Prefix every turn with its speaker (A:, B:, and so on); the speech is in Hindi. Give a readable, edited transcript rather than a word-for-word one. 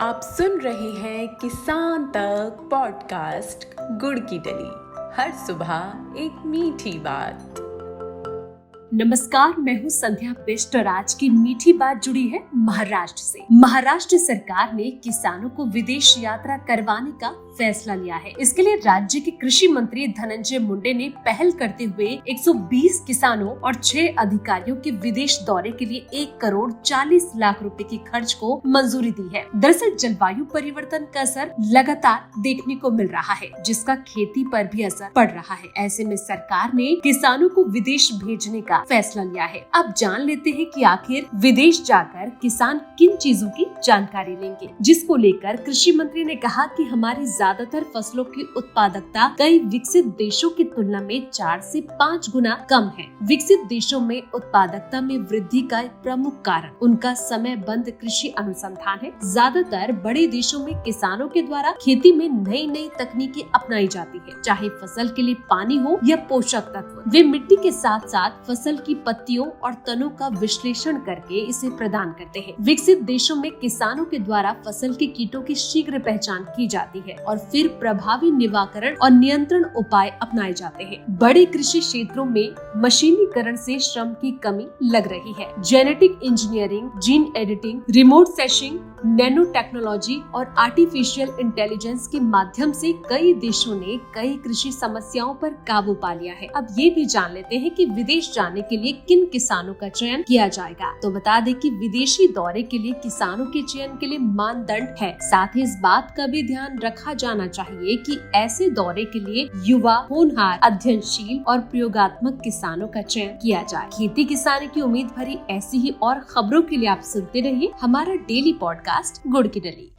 A: आप सुन रहे हैं किसान तक पॉडकास्ट गुड़ की डली। हर सुबह एक मीठी बात।
B: नमस्कार, मैं हूँ संध्या बिष्ट और आज की मीठी बात जुड़ी है महाराष्ट्र से। महाराष्ट्र सरकार ने किसानों को विदेश यात्रा करवाने का फैसला लिया है। इसके लिए राज्य के कृषि मंत्री धनंजय मुंडे ने पहल करते हुए 120 किसानों और 6 अधिकारियों के विदेश दौरे के लिए 1,40,00,000 रुपए की खर्च को मंजूरी दी है। दरअसल जलवायु परिवर्तन का असर लगातार देखने को मिल रहा है, जिसका खेती पर भी असर पड़ रहा है। ऐसे में सरकार ने किसानों को विदेश भेजने का फैसला लिया है। अब जान लेते हैं कि आखिर विदेश जाकर किसान किन चीजों की जानकारी लेंगे, जिसको लेकर कृषि मंत्री ने कहा कि हमारी ज्यादातर फसलों की उत्पादकता कई विकसित देशों की तुलना में 4 से 5 गुना कम है। विकसित देशों में उत्पादकता में वृद्धि का एक प्रमुख कारण उनका समयबद्ध कृषि अनुसंधान है। ज्यादातर बड़े देशों में किसानों के द्वारा खेती में नई नई तकनीकें अपनाई जाती है, चाहे फसल के लिए पानी हो या पोषक तत्व। वे मिट्टी के साथ साथ फसल की पत्तियों और तनों का विश्लेषण करके इसे प्रदान करते हैं। विकसित देशों में किसानों के द्वारा फसल के कीटों की शीघ्र पहचान की जाती है और फिर प्रभावी निवारण और नियंत्रण उपाय अपनाए जाते हैं। बड़े कृषि क्षेत्रों में मशीनीकरण से श्रम की कमी लग रही है। Genetic engineering, gene editing, remote sensing, nano technology और आर्टिफिशियल इंटेलिजेंस के माध्यम से कई देशों ने कई कृषि समस्याओं पर काबू पा लिया है। अब ये भी जान लेते हैं कि विदेश जाने के लिए किन किसानों का चयन किया जाएगा। तो बता दें कि विदेशी दौरे के लिए किसानों के चयन के लिए मानदंड है। साथ ही इस बात का भी ध्यान रखा जाना चाहिए कि ऐसे दौरे के लिए युवा, होनहार, अध्ययनशील और प्रयोगात्मक किसानों का चयन किया जाए। खेती किसानी की उम्मीद भरी ऐसी ही और खबरों के लिए आप सुनते रहिए हमारा डेली पॉडकास्ट गुड़ की डली।